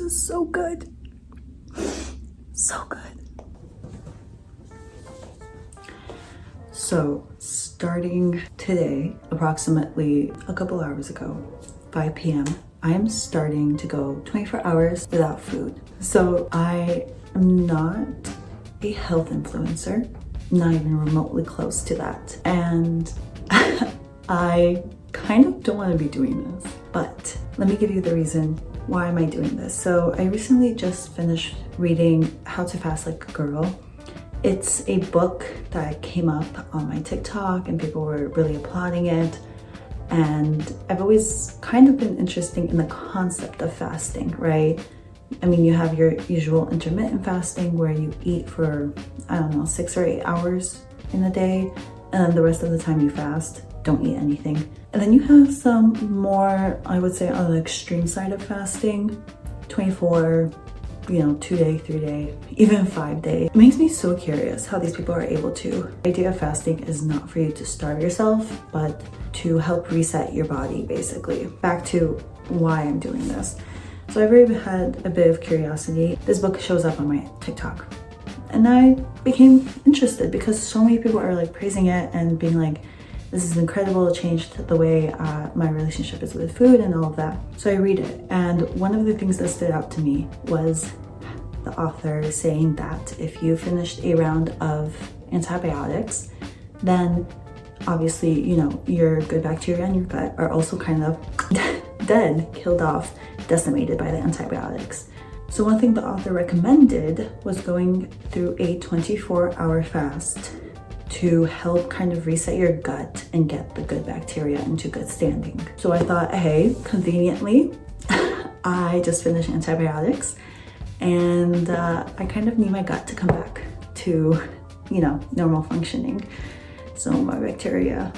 is so good. So good. So starting today, approximately a couple hours ago, 5 p.m., I am starting to go 24 hours without food. So I am not a health influencer, not even remotely close to that. And I kind of don't want to be doing this, but let me give you the reason why am I doing this. So I recently just finished reading How to Fast Like a Girl. It's a book that came up on my TikTok and people were really applauding it. And I've always kind of been interested in the concept of fasting, right? I mean, you have your usual intermittent fasting where you eat for, I don't know, 6 or 8 hours in a day, and then the rest of the time you fast, don't eat anything. And then you have some more, I would say, on the extreme side of fasting, 24, 2-day, 3-day, even 5-day. It makes me so curious how these people are able to. The idea of fasting is not for you to starve yourself, but to help reset your body, basically. Back to why I'm doing this. So I've already had a bit of curiosity. This book shows up on my TikTok. And I became interested because so many people are like praising it and being like, this is incredible, it changed the way my relationship is with food and all of that. So I read it, and one of the things that stood out to me was the author saying that if you finished a round of antibiotics, then obviously, your good bacteria in your gut are also kind of dead, killed off, decimated by the antibiotics. So one thing the author recommended was going through a 24-hour fast to help kind of reset your gut and get the good bacteria into good standing. So I thought, hey, conveniently, I just finished antibiotics and I kind of need my gut to come back to, normal functioning. So my bacteria,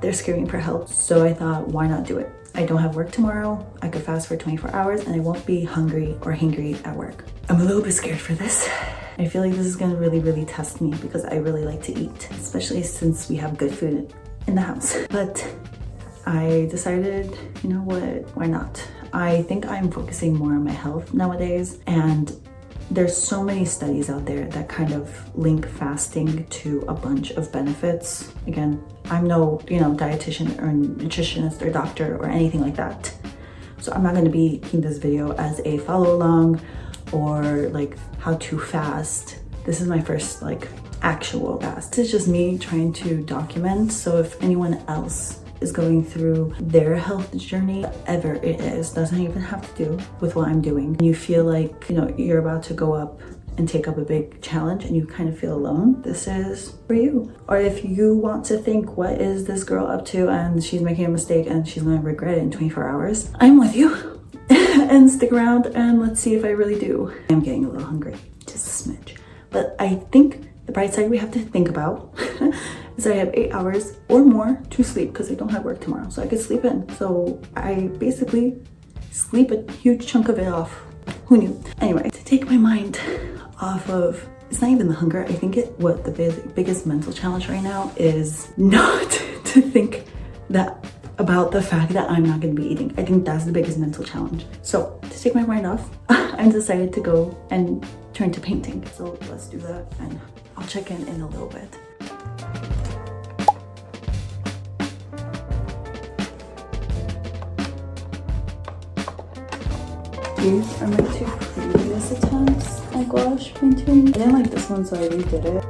they're screaming for help. So I thought, why not do it? I don't have work tomorrow. I could fast for 24 hours and I won't be hungry or hangry at work. I'm a little bit scared for this. I feel like this is gonna really, really test me because I really like to eat, especially since we have good food in the house. But I decided, you know what, why not? I think I'm focusing more on my health nowadays, and there's so many studies out there that kind of link fasting to a bunch of benefits. Again, I'm no, dietitian or nutritionist or doctor or anything like that. So I'm not gonna be making this video as a follow along or like how to fast. This is my first actual fast. This is just me trying to document. So if anyone else is going through their health journey, whatever it is, doesn't even have to do with what I'm doing. You feel like, you're about to go up and take up a big challenge and you kind of feel alone, this is for you. Or if you want to think, what is this girl up to and she's making a mistake and she's gonna regret it in 24 hours, I'm with you. And stick around and let's see if I really do. I'm getting a little hungry, just a smidge. But I think the bright side we have to think about is I have 8 hours or more to sleep because I don't have work tomorrow, so I could sleep in. So I basically sleep a huge chunk of it off. Who knew? Anyway, to take my mind off of, it's not even the hunger. I think what the biggest mental challenge right now is not to think that about the fact that I'm not going to be eating. I think that's the biggest mental challenge. So to take my mind off, I'm decided to go and turn to painting. So let's do that and I'll check in a little bit. These are my two previous attempts at gouache painting. I didn't like this one, so I redid it.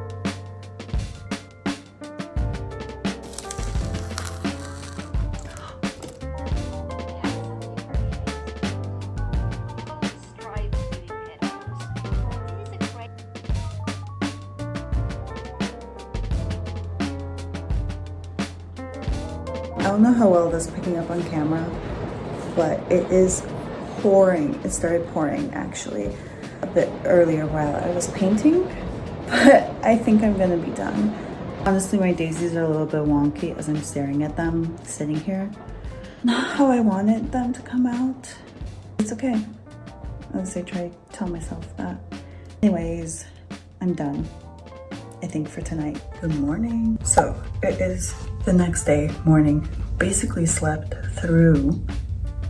I don't know how well this is picking up on camera, but it is pouring. It started pouring actually a bit earlier while I was painting, but I think I'm gonna be done. Honestly, my daisies are a little bit wonky as I'm staring at them sitting here. Not how I wanted them to come out. It's okay. As I try to tell myself that. Anyways, I'm done, I think, for tonight. Good morning. So it is the next day morning. Basically slept through,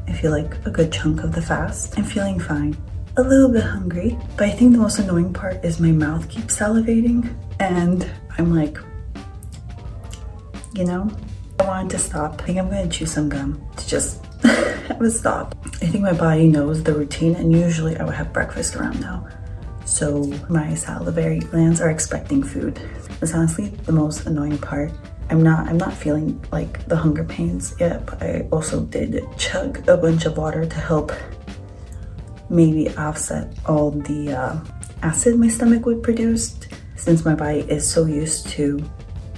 I feel like, a good chunk of the fast. I'm feeling fine. a little bit hungry, but I think the most annoying part is my mouth keeps salivating and I'm like, you know, I wanted to stop. I think I'm gonna chew some gum to just have a stop. I think my body knows the routine, and usually I would have breakfast around now. So my salivary glands are expecting food. It's honestly the most annoying part. I'm not feeling like the hunger pains yet, but I also did chug a bunch of water to help maybe offset all the acid my stomach would produce, since my body is so used to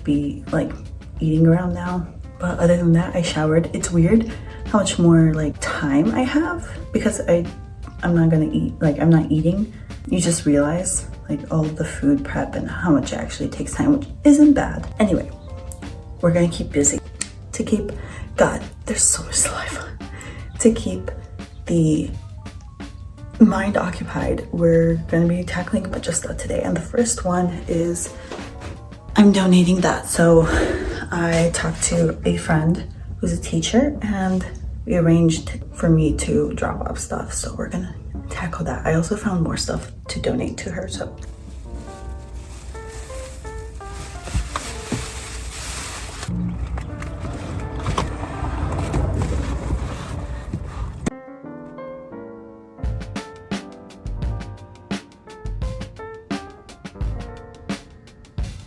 be like eating around now. But other than that, I showered. It's weird how much more like time I have because I'm not gonna eat, like I'm not eating. You just realize like all of the food prep and how much it actually takes time, which isn't bad. Anyway, we're gonna keep busy to keep, God, there's so much saliva. To keep the mind occupied, we're gonna be tackling a bunch of stuff today. And the first one is I'm donating that. So I talked to a friend who's a teacher and we arranged for me to drop off stuff. So we're gonna tackle that. I also found more stuff to donate to her, so.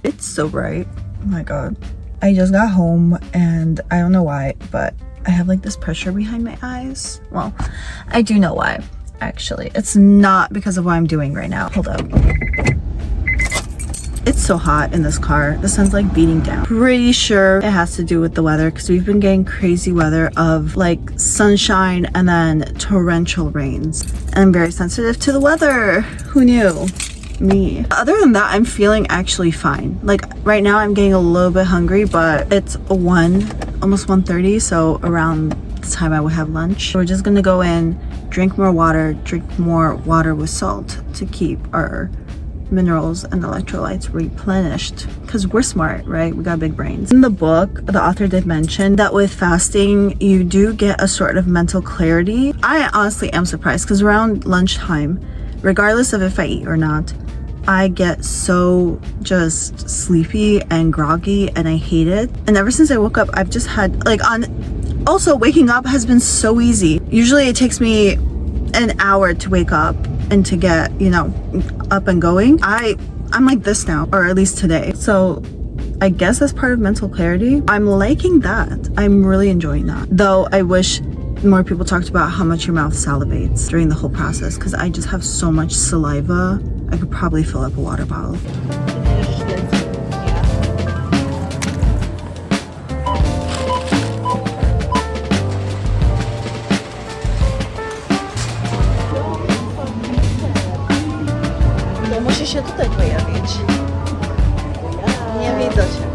It's so bright. Oh my god. I just got home and I don't know why, but I have like this pressure behind my eyes. Well, I do know why, actually. It's not because of what I'm doing right now. Hold up. It's so hot in this car. The sun's like beating down. Pretty sure it has to do with the weather because we've been getting crazy weather of like sunshine and then torrential rains. And I'm very sensitive to the weather. Who knew? Me. Other than that, I'm feeling actually fine. Like right now I'm getting a little bit hungry, but it's almost 1:30, so around the time I would have lunch. So we're just gonna go in, drink more water with salt to keep our minerals and electrolytes replenished, because we're smart, right? We got big brains. In the book, the author did mention that with fasting you do get a sort of mental clarity. I honestly am surprised because around lunchtime, regardless of if I eat or not, I get so just sleepy and groggy and I hate it. And ever since I woke up, I've just had like also waking up has been so easy. Usually it takes me an hour to wake up and to get, you know, up and going. I'm like this now, or at least today. So I guess that's part of mental clarity. I'm liking that. I'm really enjoying that. Though I wish more people talked about how much your mouth salivates during the whole process, because I just have so much saliva. I could probably fill up a water bottle. To musisz się tutaj pojawić. Nie widzę cię.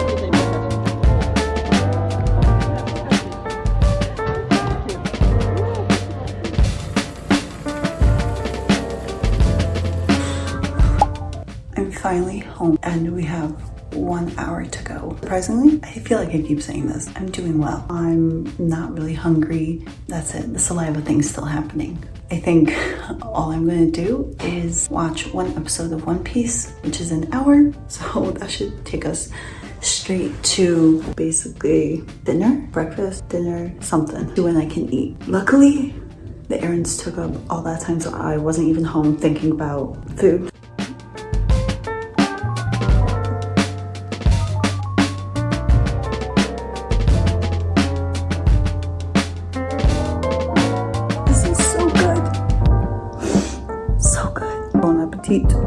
Finally home and we have 1 hour to go. Surprisingly, I feel like I keep saying this, I'm doing well. I'm not really hungry. That's it. The saliva thing's still happening. I think all I'm gonna do is watch one episode of One Piece, which is an hour. So that should take us straight to basically dinner, breakfast, dinner, something to when I can eat. Luckily, the errands took up all that time, so I wasn't even home thinking about food. Bon appetit.